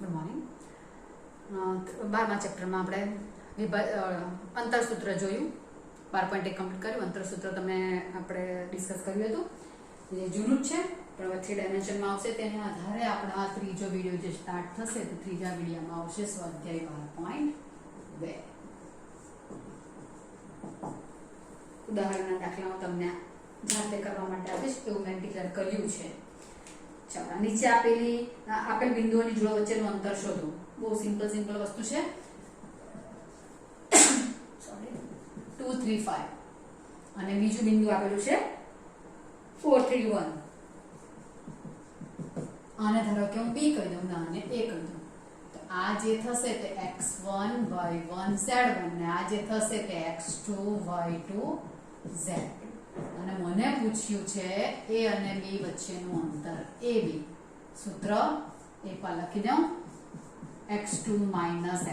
Good morning. 12મા ચેપ્ટરમાં આપણે અંતરસૂત્ર જોયું. 12.1 complete કર્યું. અંતરસૂત્ર તમને આપણે ડિસ્કસ કર્યું હતું. એ જૂનું જ છે પણ હવે 3 ડાયમેન્શનમાં આવશે. તેના આધારે આપણા ત્રીજો વિડીયો જે સ્ટાર્ટ થશે તો ત્રીજા વિડીયોમાં આવશે સ્વાધ્યાય 12.2. ઉદાહરણના દાખલાઓ તમને જાતે કરવા માટે આપીશ એવું મેં ડિક્લેર કર્યું છે. ચાલો, નીચે આપેલ બિંદુઓની જોડો વચ્ચેનું અંતર શોધો. બહુ સિમ્પલ વસ્તુ છે. સોરી, 2 3 5 અને બીજું બિંદુ આપેલું છે 4 3 1. આને ધારો કે હું B કહી દઉં ને આને A કહી દઉં તો આ જે થશે તે x1 y1 z1 ને આ જે થશે તે x2 y2 z2. અને મને પૂછ્યું છે A અને B વચ્ચેનું અંતર AB. સૂત્ર એ પર લખી દઉં x2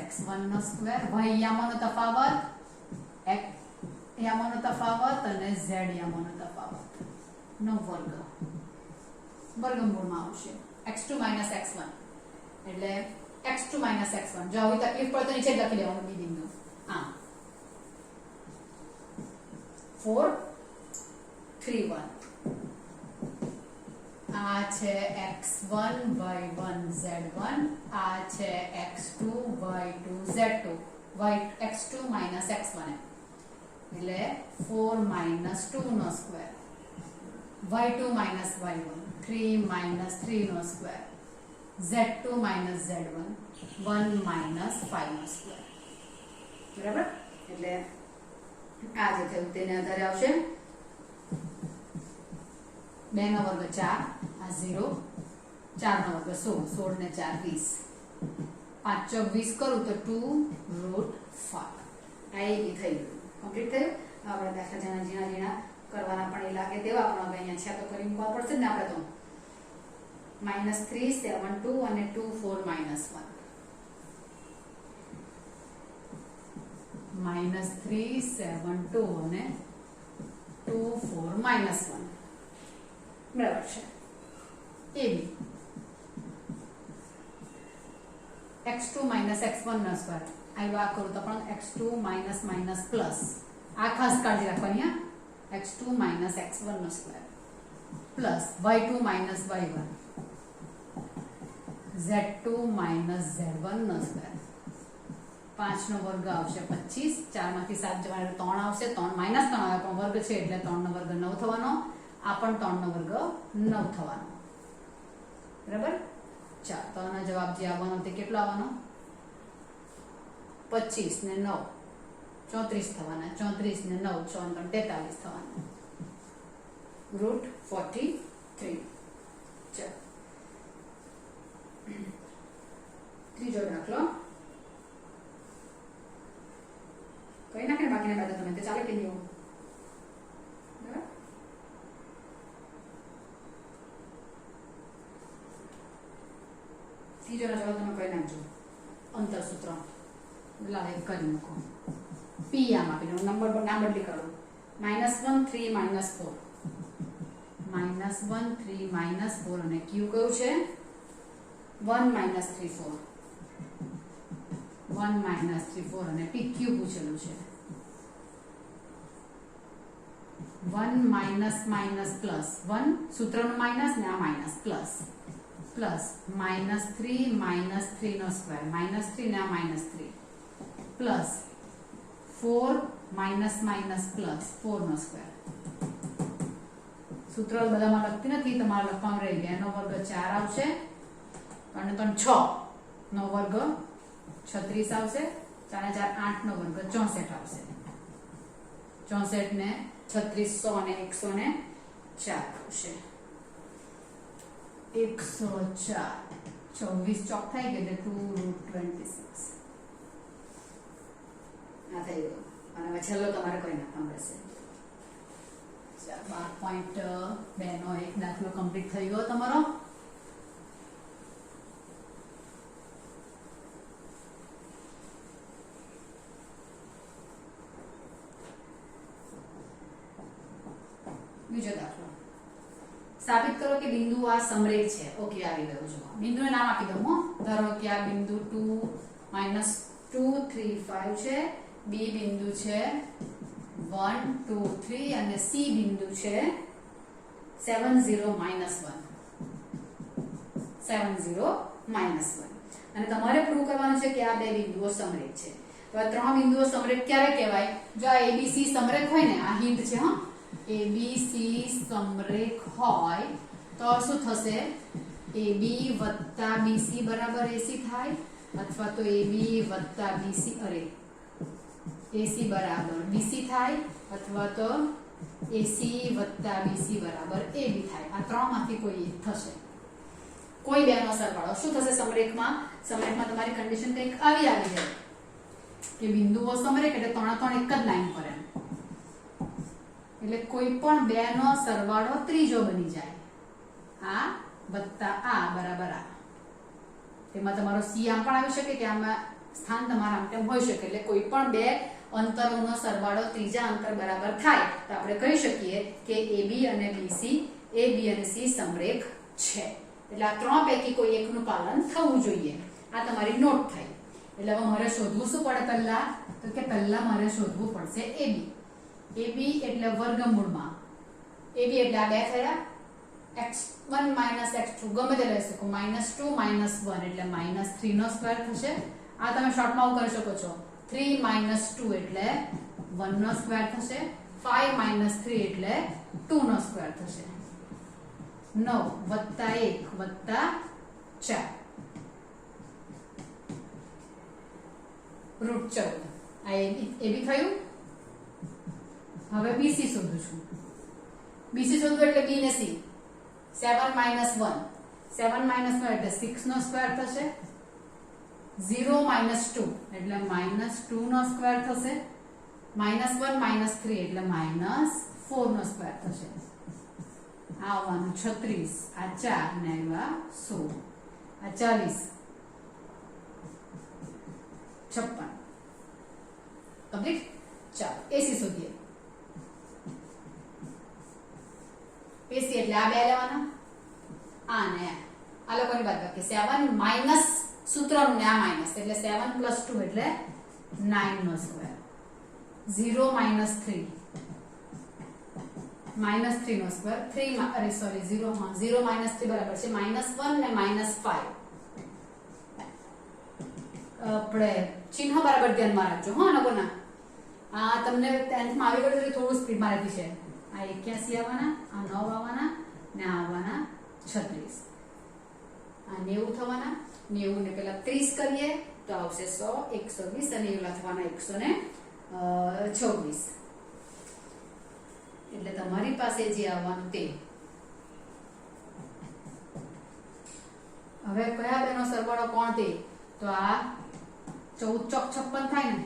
x1 નો સ્ક્વેર, y યામાંનો તફાવત, x યામાંનો તફાવત અને z યામાંનો તફાવત નો વર્ગ વર્ગમૂળમાં આવશે x2 x1 એટલે x2 x1. જો આવી તકલીફ પડે તો નીચે લખી દેવાનું બી બિંદુ. આ 4 3 1 આ છે x1 y1 z1, આ છે x2 y2 z2, x2 x1 એટલે 4 2 નો સ્ક્વેર, y2 y1 3 3 નો સ્ક્વેર, z2 z1 1 5 નો સ્ક્વેર. બરાબર? એટલે આ જે થયું તેને આધારે આવશે 2 નો વર્ગ 4, આ 0, 4 નો વર્ગ 16, 16 ને 4 20, 5 ચોક 20 કરું તો 2√5. આ એ થઈ ગયું, કમ્પ્લીટ થયું. આપણે દાખલા ઝીણા કરવાના પણ એ લાગે તેવા પણ હવે અહીંયા છે તો કરી મૂકવા પડશે ને આપણે તો. -3 7 2 અને 2 4 -1, -3 7 2 અને 2 4 -1. બરાબર છે. AB x2 x1 નો સ્ક્વેર. આ કરું તો પણ x2 પ્લસ, આ ખાસ કાળજી રાખવાની. x2 x1 નો square plus y2 y1 z2 z1 નો સ્ક્વેર. 5 નો વર્ગ આવશે 25, 4 માંથી 7 જવાને 3 આવશે, 3 -3 આવે પણ વર્ગ છે એટલે 3 નો વર્ગ 9 થવાનો. આ પણ 3 નો વર્ગ 9 થવાનો. બરાબર? ચાલો, તો આનો જવાબ જે આવવાનો તે કેટલો આવવાનો? 25 ને 9 34 થવાના, 34 ને 9 43 થવાના, √43. ચાલો, ત્રીજો દાખલો કઈ નાખે બાકીના બધા તમે તો ચાલે કે નહીં? બરાબર? ત્રીજો જવાબ તમે કઈ નાખજો. અંતરસૂત્ર લાવે કરી મૂકો. P આમ આપી દઉં, નામ બદલી કરું. -1 3 -4, -1 3 -4 અને Q કયું છે? 1 3 4, 1 3 4 અને PQ પૂછેલું છે. 1 પ્લસ 1 સૂત્રનું માઇનસ ને આ માઇનસ પ્લસ પ્લસ -3 3 નો સ્ક્વેર, -3 ને આ -3 પ્લસ 4 પ્લસ 4 નો સ્ક્વેર. સૂત્ર બધામાં લખતી નથી, તમારે લખવાનું રહી ગયા. એનો વર્ગ 4 આવશે અને 3 6 નો વર્ગ 36 આવશે, 4 4 8 નો વર્ગ 64 આવશે. 64 ને 36 100 અને 104 આવશે. 104 24 ચોક થઈ ગયું એટલે 2√26. આ થઈ ગયું. અને હવે છેલ્લો તમારે કરી નાખવાનો રહેશે. 12.2 નો એક દાખલો કમ્પ્લીટ થઈ ગયો તમારો. બીજો દાખલો साबित करो कि बिंदु आ समरेख है। ओके આવી ગયું જો બિંદુને નામ આપી દઉં હો ધારો કે આ બિંદુ 2 -2 3 5 છે, બી બિંદુ છે 1 2 3 અને સી બિંદુ છે 7 0 -1 7 0 -1 અને તમારે પ્રૂવ કરવાનું છે કે આ બે બિંદુઓ સમરેખ છે। તો આ ત્રણ બિંદુઓ સમરેખ ક્યારે કહેવાય? જો આ એબીસી સમરેખ હોય ને, આ હિન્ટ છે હા, એબીસી સમરેખ હોય તો શું થશે? એબી વત્તા બીસી બરાબર એસી થાય, અથવા તો એબી વત્તા બીસી એસી બરાબર બીસી થાય, અથવા તો એસી વત્તા બીસી બરાબર એબી થાય। આ ત્રણમાંથી કોઈ એક થશે, કોઈ બેનો સરવાળો। શું થશે સમરેખમાં? સમરેખમાં તમારી કન્ડિશન કંઈક આવી જાય કે બિંદુઓ સમરેખ એટલે ત્રણે ત્રણ એક જ લાઈન પર એમ, એટલે કોઈ પણ બે નો સરવાળો ત્રીજો બની જાય। આ વત્તા આ બરાબર આ, તેમાં તમારો સી આમ પણ આવી શકે કે આમાં સ્થાન તમારા આમ તેમ હોઈ શકે, એટલે કોઈ પણ બે અંતરોનો સરવાળો ત્રીજા અંતર બરાબર થાય તો આપણે કહી શકીએ કે એબી અને બીસી, એ બી અને સી સમરેખ છે। એટલે આ ત્રણ પૈકી કોઈ એકનું પાલન થવું જોઈએ। આ તમારી નોટ થઈ। એટલે હવે મારે શોધવું શું પડે પહેલા? તો કે પહેલા મારે શોધવું પડશે એબી। એબી એટલે વર્ગમૂળમાં, એબી એટલે આ બે થયા, x1 x2 ગમે તે લઈ શકો, -2 -1 એટલે -3 નો સ્ક્વેર થશે। આ તમે શોર્ટમાં કરી શકો છો, 3 -2 એટલે 1 નો સ્ક્વેર થશે, 5 -3 એટલે 2 નો સ્ક્વેર થશે, 9 + 1 + 4 √14 આ એબી થયું। હવે બીસી શોધું છું। બીસી શોધવું એટલે બી ને સી, 7 - 1 7 - 1 એટલે 6 નો સ્ક્વેર થશે, 0 - 2 એટલે -2 નો સ્ક્વેર થશે, -1 - 3 એટલે -4 નો સ્ક્વેર થશે। આવવાનું 36, આ 4 ને આવ્યા 16, આ 40 56 કમ્પ્લીટ। ચાલો એસી શોધીએ। એસી એટલે આ બે લેવાના, આ ને આ લોકોની બાદબાકી, 7 માઈનસ સૂત્રનું ને આ માઈનસ એટલે 7 + 2 એટલે 9 નો સ્ક્વેર, 0 - 3 -3 નો સ્ક્વેર, 3 0 0 - 3 બરાબર છે -1 ને -5। આપણે ચિહ્ન બરાબર ધ્યાનમાં રાખજો હા લોકોના। આ તમને 10th માં આવી ગયું એટલે થોડું સ્પીડમાં લખી છે। આ 81 આવવાના, આ 9 આવવાના ને આ આવવાના 36, આ 90 થવાના, 90 ને પહેલા 30 કરીએ તો આવશે 100 120 અને એલા થવાના 126। એટલે તમારી પાસે જે આવવાનું તે હવે કયા બેનો સરવાળો કોણ તે? તો આ 14 ચોક 56 થાય ને,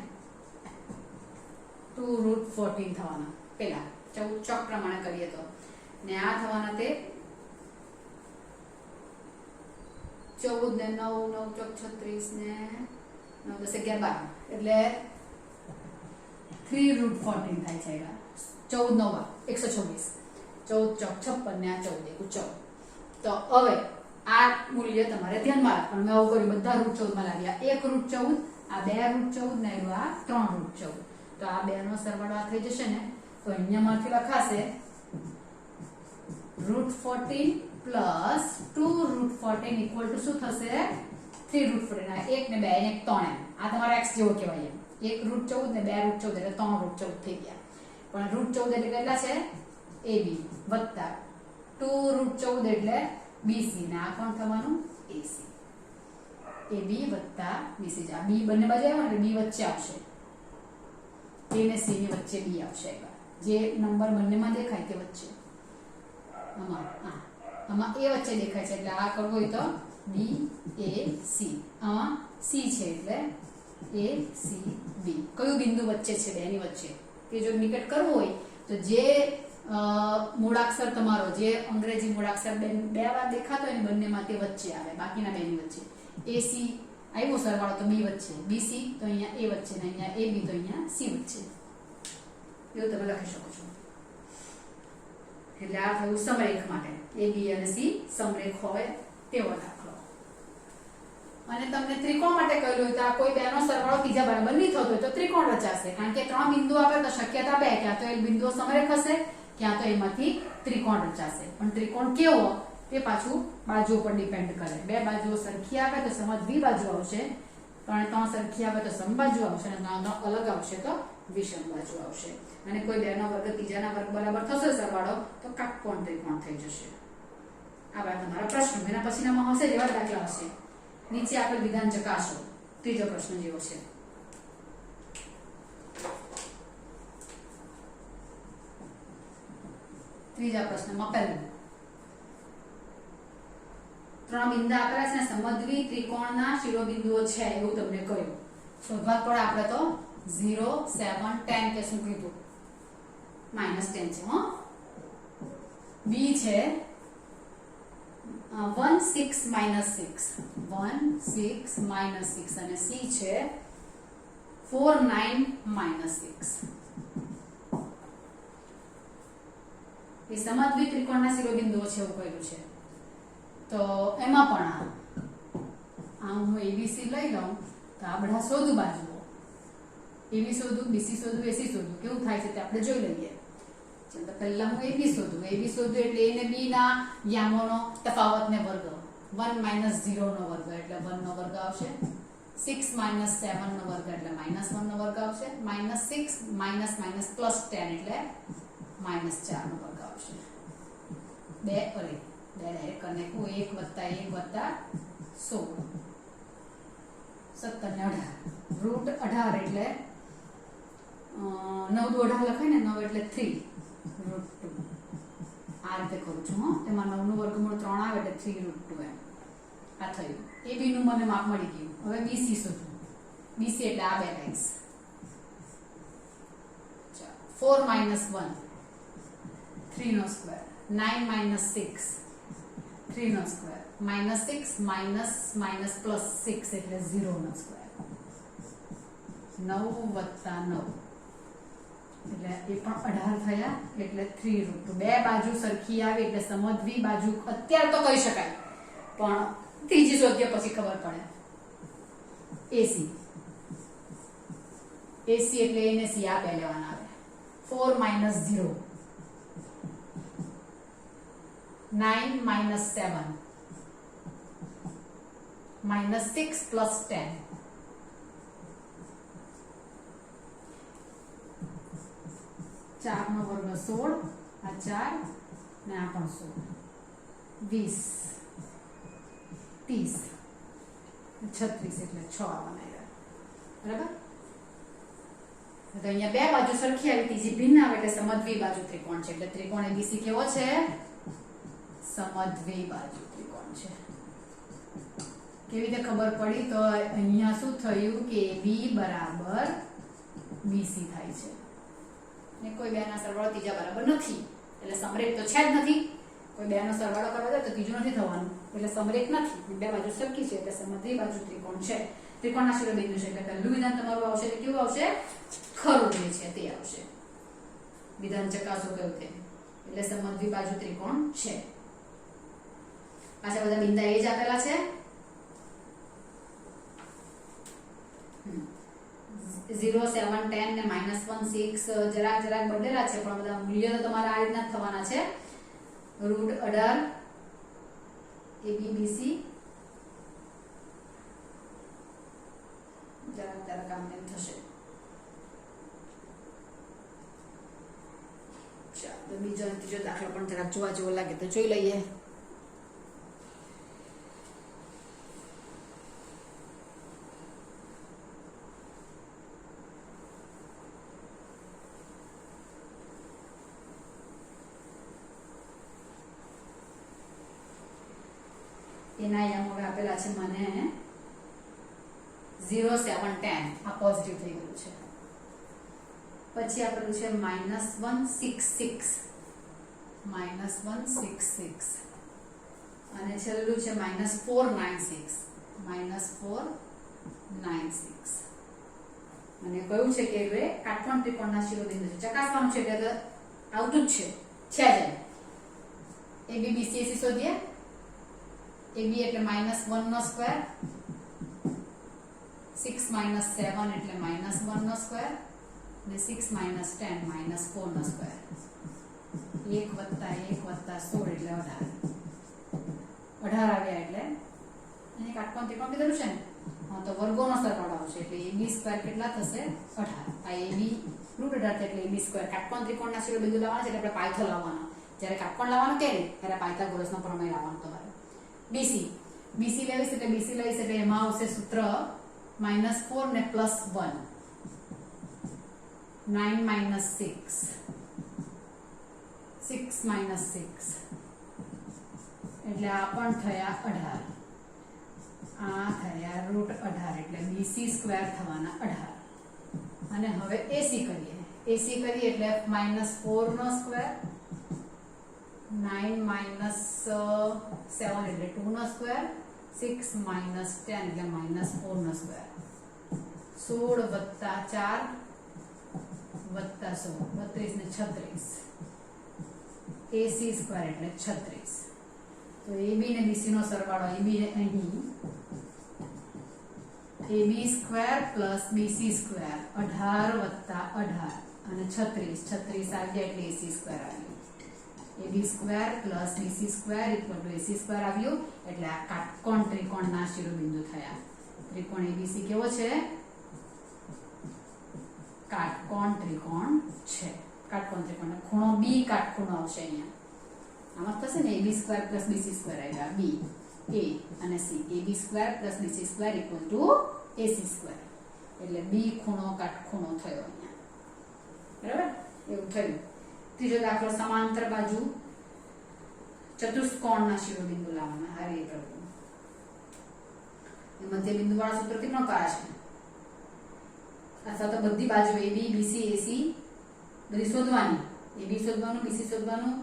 2√14 થવાના પેલા 14 ચોક પ્રમાણે કરીએ તો, ને આ થવાના તે 14 ને 9 9 ચોક 36 ને 9 10 11 12 એટલે 3√14 થાય છે। 14 9 126, 14 ચોક 56 ને આ 14 1 14। તો હવે આ મૂલ્ય તમારે ધ્યાનમાં રાખવાનું। મેં આવું કર્યું, બધા √14 માં લાવ્યા, 1√14, આ 2√14 ને આ 3√14। તો આ બે નો સરવાળો આ થઈ જશે ને, તો અહીંયામાંથી લખાશે √14 + 2√14 = શું થશે? 3√14। આ 1 ને 2 ને 1 3 એમ, આ તમારા x જેવો કહેવાય એમ, 1√14 ને 2√14 એટલે 3√14 થઈ ગયા। પણ √14 એટલે કેટલા છે? AB વત્તા 2√14 એટલે BC ને આ કોણ થવાનું? AC। AB વત્તા BC, આ B બંને બાજુ આવ્યો એટલે B વચ્ચે આવશે, A ને C ની વચ્ચે B આવશે, જે નંબર બંનેમાં દેખાય તે વચ્ચે। આમાં A વચ્ચે દેખાય છે એટલે આ કરવું હોય તો B A C, આમાં C છે એટલે A C B। કયું બિંદુ વચ્ચે છે બેની વચ્ચે તે જો નિકટ કરવું હોય તો જે મૂળાક્ષર તમારો, જે અંગ્રેજી મૂળાક્ષર બે વાર દેખાતો હોય ને બંનેમાં તે વચ્ચે આવે, બાકીના બેની વચ્ચે। AC આવ્યો સરવાળો તો B વચ્ચે, BC તો અહીંયા A વચ્ચે ને અહીંયા AB તો અહીંયા C વચ્ચે, એવું તમે લખી શકો છો। એટલે આ થયું સમરેખ માટે એ બી અને સી સમરેખ હોય તેવો દાખલો. અને તમને ત્રિકોણ માટે કહ્યું હોય તો આ કોઈ બેનો સરવાળો ત્રીજા બરાબર નહીં થતો હોય તો ત્રિકોણ રચાશે, કારણ કે 3 બિંદુ આપે તો શક્યતા બે, ક્યાં તો એક બિંદુ સમરેખ હશે, ક્યાં તો એમાંથી ત્રિકોણ રચાશે. પણ ત્રિકોણ કેવો તે પાછું બાજુ પર ડિપેન્ડ કરે. બે બાજુઓ સરખી આવે તો સમદ્વિ બાજુ આવશે, 3 સરખી આવે તો સમબાજુ આવશે, અને 3 અલગ આવશે તો વિષમ બાજુ આવશે. અને કોઈ બેનો વર્ગ ત્રીજાના વર્ગ બરાબર થશે સરવાળો તો કાટકોણ ત્રિકોણ થઈ જશે. આ વાત તમારા પ્રશ્ન. એના પછીનામાં હશે જેવા દાખલા હશે. નીચે આપેલ વિધાન ચકાસો. ત્રીજો પ્રશ્ન જેવો છે. ત્રીજા પ્રશ્નમાં પહેલું 3 બિંદુ આપેલા છે, સમદ્વિ ત્રિકોણના શિરોબિંદુઓ છે એવું તમને કહ્યું. શોધવા પડે આપણે તો 0 7 10 કે શું કીધું, -10 છે. હો બી છે 1 6 -6 1 6 -6 અને સી છે 4 9 -6. એ સમદ્વિ ત્રિકોણના શિરોબિંદુઓ છે એવું કહ્યું છે. તો એમાં પણ આ હું એબીસી લઈ લઉં તો આ બધા શોધું બાજુઓ, એબી શોધું, બીસી શોધું, એસી શોધું. કેવું થાય છે તે આપણે જોઈ લઈએ. ચાલો પહેલા હું એબી શોધું એટલે એ ને બી ના યામોનો તફાવતને વર્ગ, 1 - 0 નો વર્ગ એટલે 1 નો વર્ગ આવશે, 6 - 7 નો વર્ગ એટલે -1 નો વર્ગ આવશે, -6 - +10 એટલે -4 નો વર્ગ આવશે. બે ડાયરેક્ટ કરને 1 + 1 + 16 17 ને 18 રૂટ 18 એટલે 9 દુ 18 લખાય ને, 9 એટલે 3 રૂટ 2. આ રીતે કરું છું. તેમાં 9 નું વર્ગમૂળ 3 આવે એટલે 3 રૂટ 2 એમ. આ થયું. એ બી નું મને માપ મળી ગયું. હવે બીસી શોધું. બીસી એટલે આ બે લાઈન્સ. 4 - 1 3 નો સ્ક્વેર, 9 - 6 3 નો સ્ક્વેર, -6 - +6 એટલે 0 નો સ્ક્વેર, 9 + 9 એટલે એ પણ 18 થયા એટલે 3 રૂટ 2. બે બાજુ સરખી આવી એટલે સમદ્વિ બાજુ અત્યારે તો કહી શકાય, પણ ત્રીજી શોધ્યા પછી ખબર પડે. એસી એટલે એને સી આ બે લેવાના આવે. 4 - 0 9 - 7 -6 + 10 4 નો વર્ગ 16, આ 4 ને આ પણ 16, 20 30 36 એટલે 6 આવવાના. બરાબર. તો અહીંયા બે બાજુ સરખી આવી, ત્રીજી ભિન્ન આવે એટલે સમદ્વિ બાજુ ત્રિકોણ છે. એટલે ત્રિકોણ એબીસી કેવો છે? સમદ્વિ બાજુ ત્રિકોણ છે. કેવી રીતે ખબર પડી? તો અહીંયા શું થયું કે બી બરાબર બીસી થાય છે, ને કોઈ બેના સરવાળો ત્રીજા બરાબર નથી એટલે સમરેખ તો છે જ નથી. કોઈ બેનો સરવાળો કરવા જાય તો ત્રીજું નથી થવાનું એટલે સમરેખ નથી. બે બાજુ સરખી છે એટલે સમદ્વિ બાજુ ત્રિકોણ છે. ત્રિકોણના શિરોબિંદુ છે એટલે પહેલું વિધાન તમારું આવશે તો કેવું આવશે? ખરું જે છે તે આવશે. વિધાન ચકાસો કયું તે, એટલે સમદ્વિ બાજુ ત્રિકોણ છે. પાછા બધા બિંદા એ જ આપેલા છે. 0 7 10 ને -1 6 જરાક બદલેલા છે, પણ બધા મૂલ્ય તો તમારા આ રીતના થવાના છે. રૂટ 18 ABBC જરાક કામ તેમ થશે. ચાલો બીજો ત્રીજો દાખલો પણ જરાક જોવા જેવો લાગે તો જોઈ લઈએ. એના યામો આપેલા છે મને 0 7 10 આ પોઝિટિવ થઈ ગયું છે. પછી આપેલું છે -166 અને છેલ્લું છે -496 અને કયું છે કે એ કાટકોણ ત્રિકોણના શિરોબિંદુ છે. ચકાસવાનું છે એટલે આવતું જ છે જ AB BC AC શોધીએ. AB એટલે -1 નો સ્ક્વેર, 6 - 7 એટલે -1 નો સ્ક્વેર, અને 6 - 10 -4 નો સ્ક્વેર. 1 + 1 + 16 એટલે 18. 18 આવ્યા એટલે અહીં કાટકોણ ત્રિકોણ કીધેલું છે ને, હા, તો વર્ગોનો સરવાળો આવશે એટલે AB સ્ક્વેર કેટલા થશે? 18. આ AB √18 એટલે AB સ્ક્વેર. કાટકોણ ત્રિકોણના શિરોબિંદુ લાવવાના છે એટલે આપણે પાયથો લાવવાનો. જ્યારે કાટકોણ લાવવાનો કે નહીં ત્યારે પાયથાગોરસનો પ્રમેય લાવવાનો તમારે. BC લઈશ એટલે એમાં આવશે સૂત્ર -4 ને +1, 9 - 6, 6 - 6 એટલે આ પણ થયા 18. આ થયા √18 એટલે BC સ્ક્વેર થવાના 18. અને હવે AC કરીએ. AC કરીએ એટલે -4 નો સ્ક્વેર, 9 - 7 એટલે 2 નો સ્ક્વેર, 6 - 10 એટલે -4 નો સ્ક્વેર. 16 + 4 + 16 32 ને 36. AC સ્ક્વેર એટલે 36. તો AB ને BC નો સરવાળો AB અહીં AB square plus BC square 18 + 18 અને 36 આવી એટલે AC સ્ક્વેર આવ્યું. AB square plus BC square = AC square આવ્યું એટલે આ કાટકોણ ત્રિકોણના શિરોબિંદુ થયા. ત્રિકોણ ABC કેવો છે? કાટકોણ ત્રિકોણ છે. કાટકોણ ત્રિકોણ ખૂણો B કાટખૂણો આવશે અહીંયા. આમાં થશે ને AB square plus BC square આવ્યા B A અને C. AB square plus BC square = AC square એટલે B ખૂણો કાટખૂણો થયો અહીંયા. બરાબર? એવું થયું. ત્રીજો દાખલો, સમાંતર બાજુ ચતુષ્કોણના શિરોબિંદુ લાવવાના. આ રીતે કરવું. મધ્ય બિંદુ વાળા સૂત્રથી પણ કરાશે. અથવા તો બધી બાજુ AB BC AC બધી શોધવાની. AB શોધવાનું, BC શોધવાનું,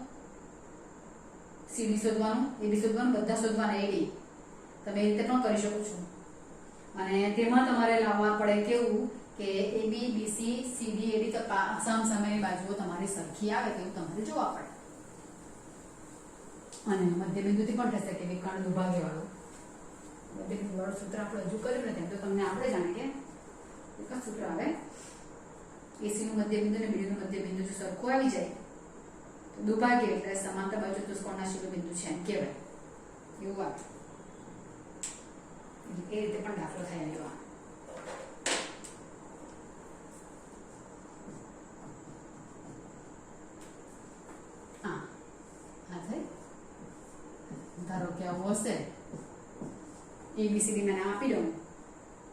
CD શોધવાનું, AB શોધવાનું, બધા શોધવાના. AB તમે એ રીતે પણ કરી શકો છો. અને તેમાં તમારે લાવવા પડે કેવું કે AB BC CD AD તો સમસામેની બાજુઓ તમારી સરખી આવે તેવું તમારે જોવા પડે. અને મધ્યબિંદુથી પણ થશે કે વિકર્ણ દુભાગે વાળું. મધ્યબિંદુ વાળું સૂત્ર આપણે હજુ કર્યું નથી તો તમને આપણે જાણીએ કે એક સૂત્ર આવે. AC નું મધ્યબિંદુ અને BD નું મધ્યબિંદુ જો સરખું આવી જાય તો દુભાગે એટલે સમાંતર બાજુ ચતુષ્કોણના શિરોબિંદુ છે એમ કહેવાય. એવું વાત. એ રીતે પણ દાખલો થાય એવા. ધારો કે આવું હશે ABCD મેં નામ આપી દઉં.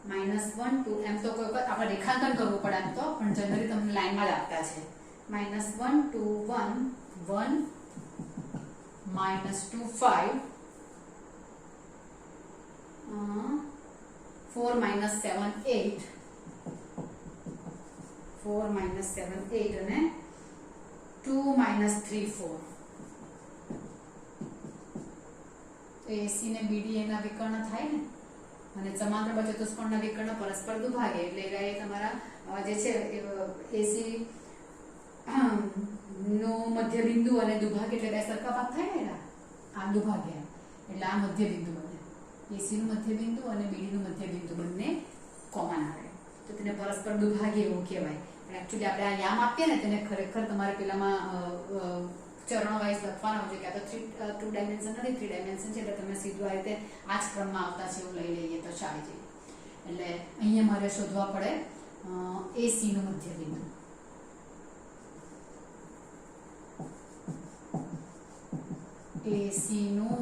-1 2 એમ તો કોઈ વખત આપણે રેખાંકન કરવું પડે એમ તો, પણ જનરલી તમને લાઈનમાં જ આપતા છે. -1 2 1 1 -2 5 4 - 7 8 4 - 7 8 અને 2 - 3 4. AC ને BD એના વિકર્ણ થાય ને, અને સમાંતર બાજુ ચતુષ્કોણના વિકર્ણ પરસ્પર દુભાગે એટલે એ તમારા જે છે AC નો મધ્યબિંદુ અને દુભાગે એટલે બે સરખા ભાગ થાય ને. આ દુભાગે એટલે આ મધ્યબિંદુ બને. AC નું મધ્યબિંદુ અને BD નું મધ્યબિંદુ બંને કોમન આવે તો તેને પરસ્પર દુભાગે એવું કહેવાય. પણ એકચ્યુઅલી આપણે આ યામ આપીએ ને તેને ખરેખર તમારે પેલામાં ચરણ વાઇઝ લખવાના હોય છે કે આ તો 2 ડાયમેન્શન નથી 3 ડાયમેન્શન છે એટલે તમે સીધું આ રીતે આ જ ક્રમમાં આવતા છે એવું લઈ લઈએ તો ચાલી જાય. એટલે અહીંયા મારે શોધવા પડે AC નું મધ્યબિંદુ. AC નું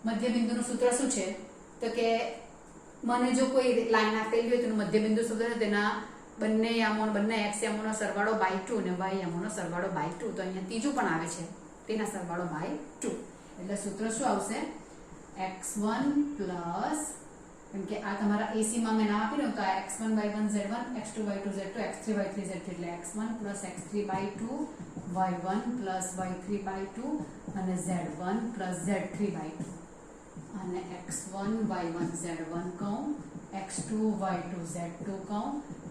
મધ્યબિંદુનું સૂત્ર શું છે તો કે મને જો કોઈ લાઈન આપેલી હોય તેનું મધ્યબિંદુ સૂત્ર તેના બંને યામોનો બંને x યામોનો સરવાળો બાય 2 અને y યામોનો સરવાળો બાય 2. તો અહીંયા ત્રીજું પણ આવે છે તેના સરવાળો બાય 2 એટલે સૂત્ર શું આવશે x1 પ્લસ કેમ કે આ તમારા AC માં મેં નામ આપી દઉં તો આ x1 y1 z1 x2 y2 z2 x3 y3 z3 એટલે x1 plus x3 by 2 y1 plus y3 by 2 અને z1 પ્લસ z3 બાય 2 અને x1 y1 z1 કહું x2 y2 z2 કહું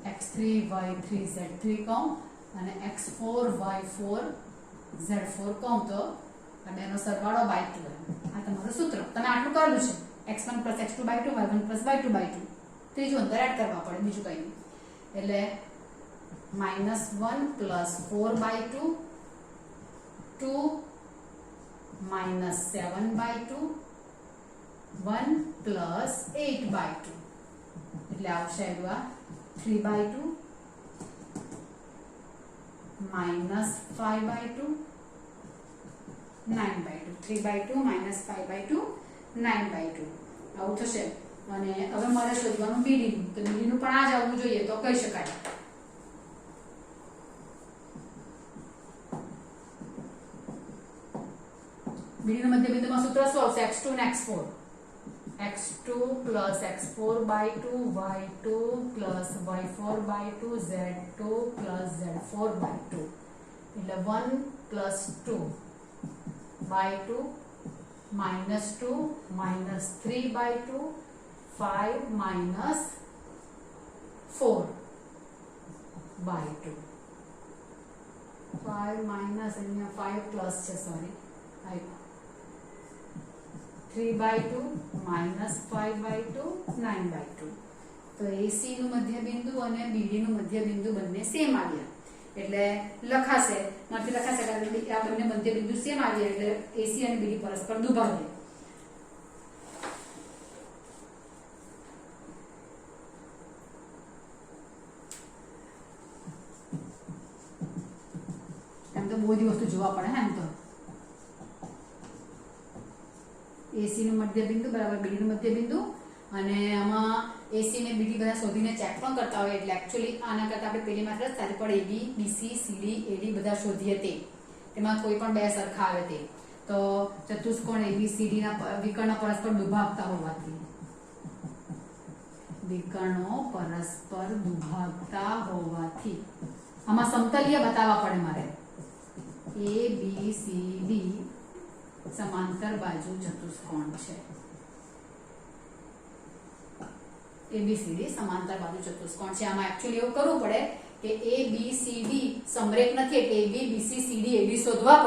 x3 y3 z3 કહું અને x4 y4 z4 કહું તો આ બેનો સરવાળો બાય 2 આ તમારું સૂત્ર તમે આટલું કરેલું છે x1 + x2 by 2 y1 + y2 by 2 ત્રીજું અંદર એડ કરવા પડે બીજું કંઈ નહીં એટલે -1 + 4 બાય 2 2 -7 બાય 2 1 + 8 બાય 2 એટલે આવશે આ 3 by 2 -5 by 2 9 by 2 3 by 2 -5 by 2 9 by 2 આવું થશે અને હવે મારે શોધવાનું BD નું તો BD નું પણ આ જ આવવું જોઈએ તો કહી શકાય BD નું મધ્યબિંદુમાં સૂત્ર શું આવશે x2 અને x4 x2 + x4 by 2 y2 + y4 by 2 z2 + z4 by 2 એટલે 1 + 2 by 2 -2 -3 by 2 5 - 4 by 2 5 minus અહીંયા 5 plus છે સોરી 3 by 2 -5 by 2 9 by 2 તો AC નું મધ્યબિંદુ અને BD નું મધ્યબિંદુ બંને સેમ આવ્યા એટલે લખાશે માંથી લખાશે કારણ કે આ બંને મધ્યબિંદુ સેમ આવ્યા એટલે AC અને BD પરસ્પર દુભાગે એમ તો બધી વસ્તુ જોવા પડે હે એમ તો AC નું મધ્યબિંદુ બરાબર BD નું મધ્યબિંદુ અને આમાં AC ને BD બધા શોધીને ચેક પણ કરતા હોય એટલે એક્ચ્યુઅલી આના કરતા આપણે પેલી માત્ર સારી પડે AB BC CD AD બધા શોધીએ તેમાં કોઈ પણ બે સરખા આવે તે તો ચતુષ્કોણ ABCD ના વિકર્ણ પરસ્પર દુભાગતા હોવાથી આમાં સમતલીય બતાવવા પડે મારે ABCD समांतर बाजू चतुष्कोण છે ABCD समांतर बाजू चतुष्कोण છે આમાં एक्चुअली એવું કરવું પડે કે ABCD સમરેખ નથી એટલે AB BC CD AD શોધવા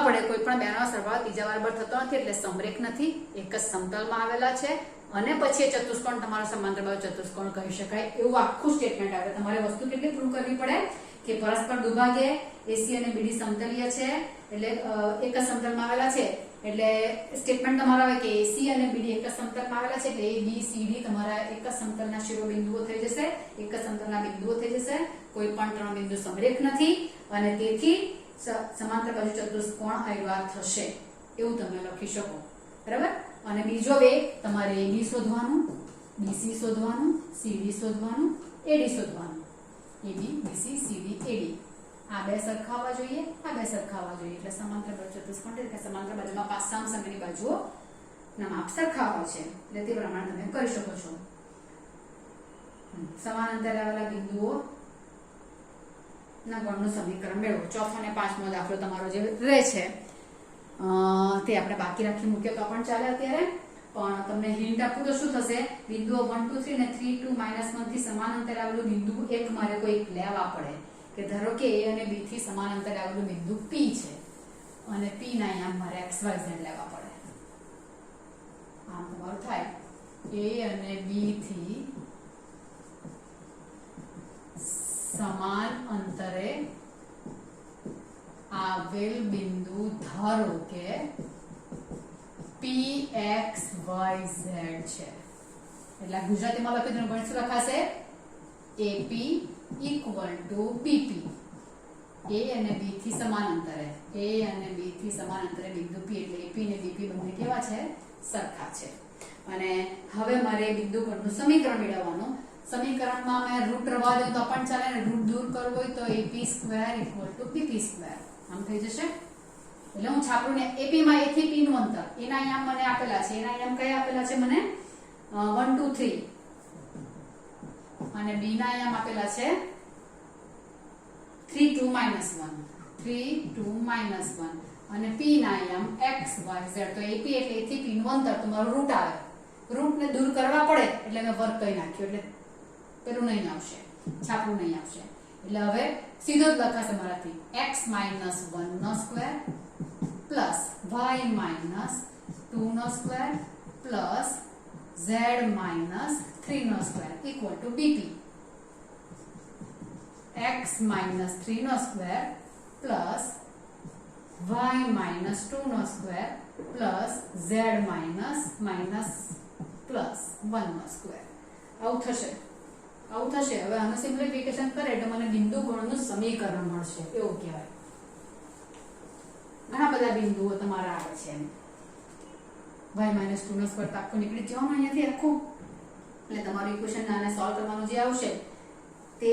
પડે કોઈ પણ બેનો સરવાળો ત્રીજા બરાબર થતો નથી એટલે સમરેખ નથી એક જ સમતલમાં આવેલા છે અને પછી એ ચતુષ્કોણ તમારો સમાંતર બાજુ ચતુષ્કોણ કહી શકાય એવું આખું સ્ટેટમેન્ટ આવે તમારે વસ્તુ કેટલી પ્રૂવ કરવી પડે કે પરસ્પર દુભાગે AC અને BD સમતલીય છે એટલે એક જ સમતલમાં આવેલા છે એટલે સ્ટેટમેન્ટ તમારો આવે કે AC અને BD એક જ સમતલમાં આવેલા છે એટલે ABCD તમારા એક જ સમતલના શિરોબિંદુઓ થઈ જશે એક જ સમતલના બિંદુઓ થઈ જશે કોઈ પણ ત્રણ બિંદુ સમરેખ નથી અને તેથી સમાંતર બાજુ ચતુષ્કોણ આવ્યા થશે એવું તમે લખી શકો બરાબર અને બીજો બે તમારે AB શોધવાનું BC શોધવાનું CD શોધવાનું AD શોધવાનું AB BC CD AD આ બે સરખાવવા જોઈએ એટલે સમાંતર બાજુ ચતુષ્કોણ એટલે સમાંતર બાજુમાં પાસ સામસામેની બાજુઓ ના માપ સરખાવવા છે એટલે તે પ્રમાણે તમે કરી શકો છો સમાન અંતરે આવેલા બિંદુઓ ના ગણનું સમીકરણ મેળવો ચોથો અને પાંચમો દાખલો તમારો જે રહે છે તે આપણે બાકી રાખી મૂક્યો તો પણ ચાલે અત્યારે પણ તમને હિન્ટ આપું તો શું થશે બિંદુઓ 1 2 3 અને 3 2 -1 થી સમાન અંતરે આવેલું બિંદુ એક મારે કોઈ લેવા પડે કે ધારો કે A અને B થી સમાન અંતરે આવેલું બિંદુ P છે અને P ના અહીંયા મારે XYZ લેવા પડે આમ તમારું થાય A અને B થી સમાન અંતરે આવેલ બિંદુ ધારો કે PXYZ છે એટલે ગુજરાતીમાં લખી દઉં પણ શું લખાશે AP = BP A અને B થી સમાન અંતરે બિંદુ P એટલે AP અને BP બંને કેવા છે સરખા છે અને હવે મારે બિંદુ પરનું સમીકરણ મેળવવાનું સમીકરણમાં મેં રૂટ રવા દઉં તો પણ ચાલે ને રૂટ દૂર કરવું હોય તો AP² = BP² આમ થઈ જશે એટલે હું છાપું ને AP માં A થી P નું અંતર એના અહીંયા મને આપેલા છે એના અહીંયા કયા આપેલા છે મને 1 2 3 અને B ના અહીંયા આપેલા છે 3 2 -1 અને P ના અહીંયા XYZ તો AP એટલે A થી P નું અંતર તમારું રૂટ આવે રૂટ ને દૂર કરવા પડે એટલે મેં વર્ક કરી નાખ્યું એટલે પેલું નહીં આવશે છાપું નહીં આવશે એટલે હવે સીધો જ લખાશે મારાથી x - 1 નો સ્ક્વેર પ્લસ y - 2 નો સ્ક્વેર પ્લસ z - 3 નો square equal to bp. x - 3 નો સ્ક્વેર પ્લસ y - 2 નો સ્ક્વેર પ્લસ z પ્લસ 1 નો સ્ક્વેર. આવું થશે. હવે આનું સિમ્પ્લિફિકેશન કરે એટલે મને બિંદુ ગણનું સમીકરણ મળશે એવું કહેવાય. ઘણા બધા બિંદુઓ તમારા આવે છે એમ y - 2 નો સ્ક્વેર તો આખું નીકળી જવાનું અહીંયાથી આખું. એટલે તમારું ઇક્વેશન આને સોલ્વ કરવાનું જે આવશે તે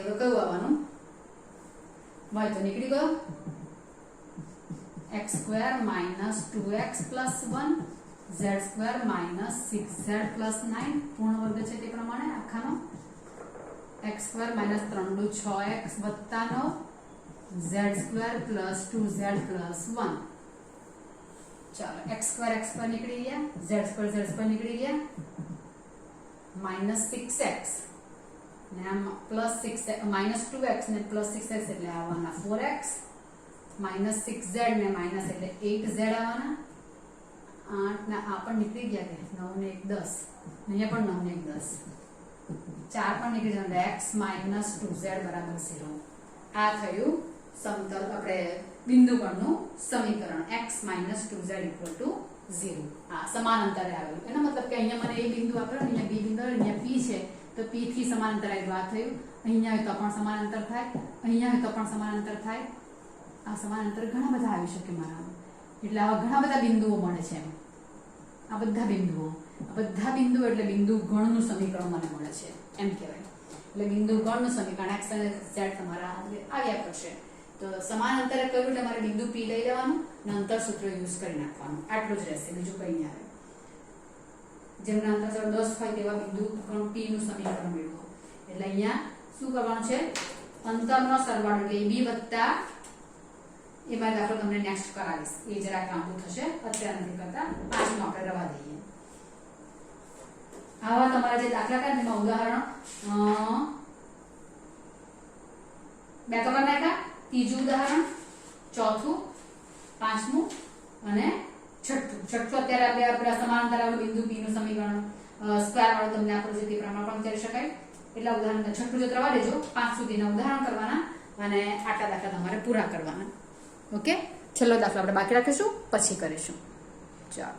હવે કયું આવવાનું? y તો નીકળી ગયો x square -2x + 1 z square -6z + 9 પૂર્ણ વર્ગ છે તે પ્રમાણે આખાનો x square -3 * 6x + 9 z square + 2z + 1. ચાલો x સ્ક્વેર નીકળી ગયા, z સ્ક્વેર નીકળી ગયા, -6x ને આમ +6 -2x ને +6x એટલે આવવાના 4x -6z ને માઈનસ એટલે 8z આવવાના 8 ના આ પણ નીકળી ગયા કે 9 ને 1 10 અહીંયા પણ 9 ને 1 10 4 પણ નીકળી જવાના x - 2z = 0. આ થયું સમતલ આપણે બિંદુગણનું સમીકરણ x - 2z = 0. આ સમાન અંતરે આવેલું. એનો મતલબ કે અહીંયા મને a બિંદુ આપેલો, અહીંયા b બિંદુ, અહીંયા p છે તો p થી સમાન અંતર આવ્યું. આ થયું. અહીંયા હોય તો પણ સમાન અંતર થાય, અહીંયા હોય તો પણ સમાન અંતર થાય. આ સમાન અંતર ઘણા બધા આવી શકે મારા. એટલે આવા ઘણા બધા બિંદુઓ મળે છે. આ બધા બિંદુઓ એટલે બિંદુ ગણનું સમીકરણ મને મળે છે એમ કહેવાય. એટલે બિંદુ ગણનું સમીકરણ x અને z તમારા આવ્યા કરશે. તો સમાન અંતરે કર્યું એટલે મારે બિંદુ p લઈ લેવાનું અને અંતર સૂત્ર યુઝ કરી નાખવાનું. આટલું જ રહેશે, બીજું કંઈ નહીં આવે. જેમના અંતર 10 હોય તેવા બિંદુ ગણ p નું સમીકરણ મેળવો. એટલે અહીંયા શું કરવાનું છે? અંતરનો સરવાળો એટલે b વત્તા એમાં દાખલો તમને નેક્સ્ટ કરાવીશ. એ જરા કામું થશે, અત્યારે નથી કરતા. 5 માં આપણે રવા દઈએ. આવા તમારા જે દાખલા કરે તેમાં ઉદાહરણ 2 તો કરી નાખ્યા, ત્રીજું ઉદાહરણ, ચોથું, પાંચમું અને છઠ્ઠું અત્યારે આપણે સમાન અંતર આવેલું બિંદુ p નું સમીકરણ સ્ક્વેર વાળું તમને આપણું જે તે પ્રમાણ પણ કરી શકાય. એટલા ઉદાહરણ છઠ્ઠું જો રવા દેજો. 5 સુધીના ઉદાહરણ કરવાના અને આટલા દાખલા તમારે પૂરા કરવાના. ઓકે, છેલ્લો દાખલો આપણે બાકી રાખીશું, પછી કરીશું. ચાલો.